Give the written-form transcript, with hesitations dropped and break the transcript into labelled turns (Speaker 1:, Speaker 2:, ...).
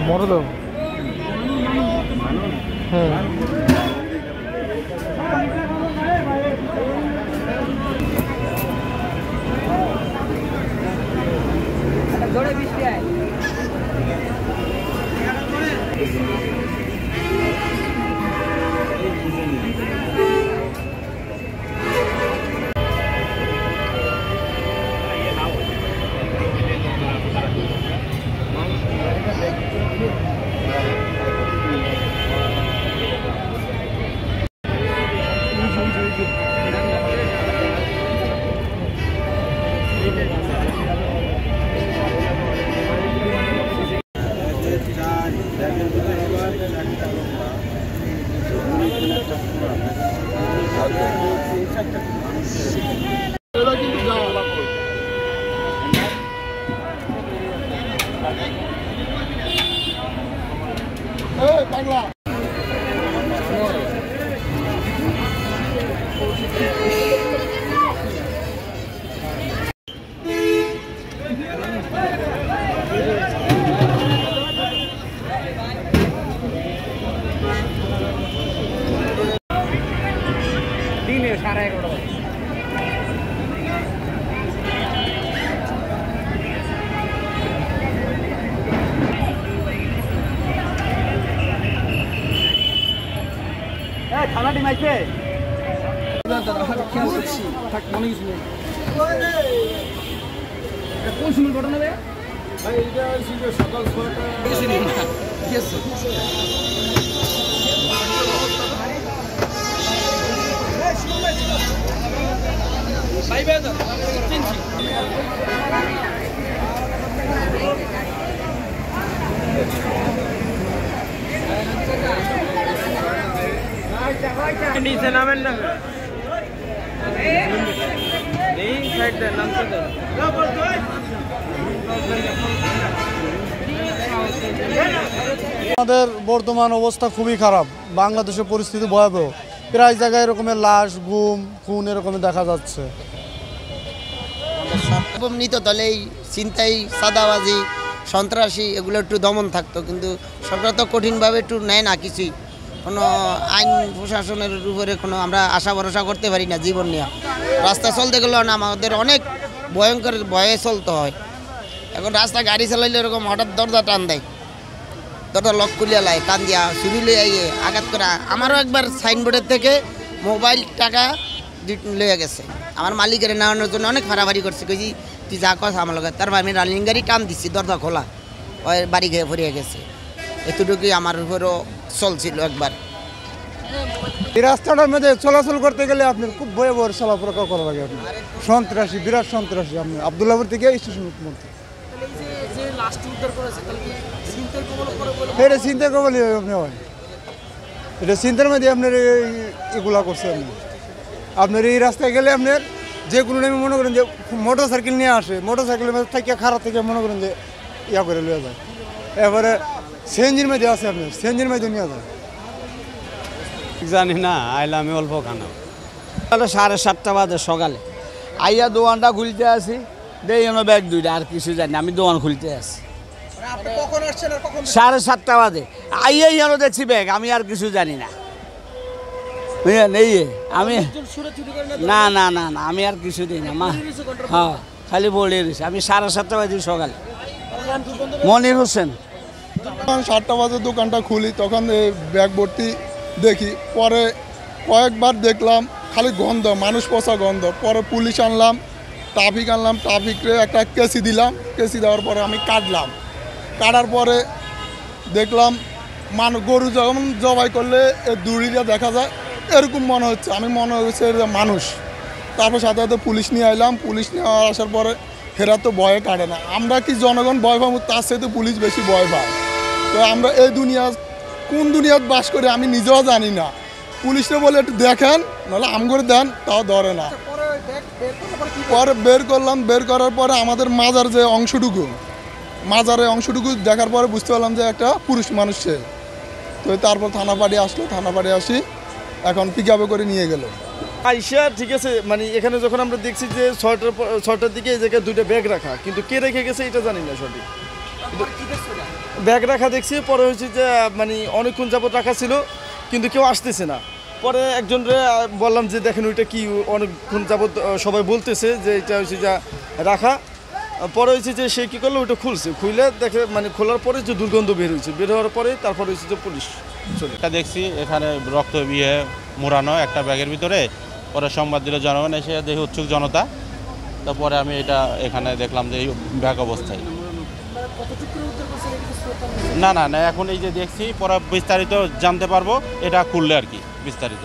Speaker 1: মরদম হ্যাঁ
Speaker 2: থানাটি মাইছে কোন সময় ঘটনা রে ভাই? এটা সকাল 6টা
Speaker 1: नीचे नामें ना नहीं साइड दे नाम से दे
Speaker 3: আমাদের বর্তমান অবস্থা খুবই খারাপ। বাংলাদেশের পরিস্থিতি ভয়াবহ। প্রায় জায়গায় এরকমের লাশ, গুম, খুন এরকমের দেখা যাচ্ছে।
Speaker 4: নিত তলেই ছিনতাই, সাদাবাজি, সন্ত্রাসী এগুলো একটু দমন থাকতো, কিন্তু সরকার তো কঠিনভাবে একটু নেয় না কিছুই। কোনো আইন প্রশাসনের উপরে কোনো আমরা আশা ভরসা করতে পারি না। জীবন নিয়ে রাস্তা চলতে গেলেও না আমাদের অনেক ভয়ঙ্কর ভয়ে চলতে হয়। এখন রাস্তা গাড়ি চালাইলে এরকম হঠাৎ দরজা টান দেয়, দরজা লক খুলিয়া লাই, কান দিয়া চুরি লইয়া আঘাত করা। আমারও একবার সাইনবোর্ডের থেকে মোবাইল টাকা লইয়া গেছে, আমার মালিকের নেওয়ানোর জন্য অনেক ফাড়াফাড়ি করছে। কইছি তুই যা কথা আমার লগে, তারপর আমি রানিং গাড়ি টান দিচ্ছি, দরজা খোলা, ওই বাড়ি খেয়ে ফরিয়ে গেছে। এতটুকুই আমার উপরও চলছিল একবার।
Speaker 3: এই রাস্তাটার মধ্যে চলাচল করতে গেলে আপনার খুব ভয়াবহ চলাফেরা করা লাগে। আপনি সন্ত্রাসী, বিরাট সন্ত্রাসী। আপনি আবদুল্লাহপুর থেকে স্টেশন মধ্যে এটা চিন্তা করবো আপনি হয়, এটা চিন্তার মধ্যে আপনার এগুলা করছে। আপনার এই রাস্তায় গেলে আপনার যে কোনো টাইমে মনে করেন যে মোটর সাইকেল নিয়ে আসে, মোটর সাইকেলের মধ্যে থেকে খারাপ থেকে মনে করেন যে ইয়া করে লিয়ে যায়। এবারে সিএনজির মধ্যে আছে, আপনার সিএনজির মধ্যে নিয়ে যায়।
Speaker 5: জানি না, আইলাম আমি অল্প খানা। 7:30 বাজে সকালে আইয়া দোকানটা খুলতে আসি, দেই ব্যাগ দুইটা, আর কিছু জানি আমি দোকান খুলতে আসি। 7:30 বাজে আইয়াই যেন দেখছি ব্যাগ, আমি আর কিছু জানি না। বুঝলেন, এই আমি না না না না আমি আর কিছু দিই না মা। হ্যাঁ, খালি বলে রয়েছে। আমি 7:30 বাজে সকালে। মনির হোসেন।
Speaker 6: 7টা বাজে দোকানটা খুলি, তখন ব্যাগ ভর্তি দেখি। পরে কয়েকবার দেখলাম খালি গন্ধ, মানুষ পচা গন্ধ। পরে পুলিশ আনলাম, ট্রাফিক আনলাম, ট্রাফিকে একটা কেসি দিলাম। কেসি দেওয়ার পরে আমি কাটলাম। কাটার পরে দেখলাম গরু যখন জবাই করলে দড়িটা দেখা যায়, এরকম মনে হচ্ছে। আমি মনে হচ্ছে মানুষ। তারপর সাথে সাথে পুলিশ নিয়ে আইলাম। পুলিশ নিয়ে আসার পরে হেরা তো ভয়ে কাটে না। আমরা কি জনগণ ভয় পাবো, তার সাথে পুলিশ বেশি ভয় পায়। তো আমরা এই দুনিয়া কোন দুনিয়াত বাস করি আমি নিজেও জানি না। পুলিশে বলে একটু দেখেন, নাহলে আম করে দেন, তাও ধরে না। পরে বের করলাম। বের করার পরে আমাদের মাজার যে অংশটুকু, মাজারের অংশটুকু দেখার পরে বুঝতে পারলাম যে একটা পুরুষ মানুষ সে। তো তারপর থানা পাড়ি আসলো, থানা পাড়ি আসি, এখন পিক আপে করে নিয়ে গেল।
Speaker 7: আইসা ঠিক আছে, মানে এখানে যখন আমরা দেখছি যে 6টার দিকে এই জায়গায় 2টা ব্যাগ রাখা, কিন্তু কে রেখে গেছে এটা জানি না সঠিক। ব্যাগ রাখা দেখছি, পরে হয়েছে যে মানে অনেকক্ষণ যাবত রাখা ছিল কিন্তু কেউ আসতেছে না। পরে একজনরে বললাম যে দেখেন ওইটা কি, অনেকক্ষণ যাবত সবাই বলতেছে যে এটা হচ্ছে যা রাখা। পরে হয়েছে যে সে কী করলো, ওইটা খুলছে, খুলে দেখে মানে খোলার পরে যে দুর্গন্ধ বের হয়েছে, বের হওয়ার পরে তারপরে হয়েছে যে পুলিশ চলে।
Speaker 8: এটা দেখছি এখানে রক্ত বিয়ে মোড়ানো একটা ব্যাগের ভিতরে, পরে সংবাদ দিল জনগণ, এসে দেখি উৎসুক জনতা। তারপরে আমি এটা এখানে দেখলাম যে এই ব্যাগ অবস্থায়। না না না, এখন এই যে দেখছি, পরে বিস্তারিত জানতে পারবো এটা খুললে আর কি বিস্তারিত।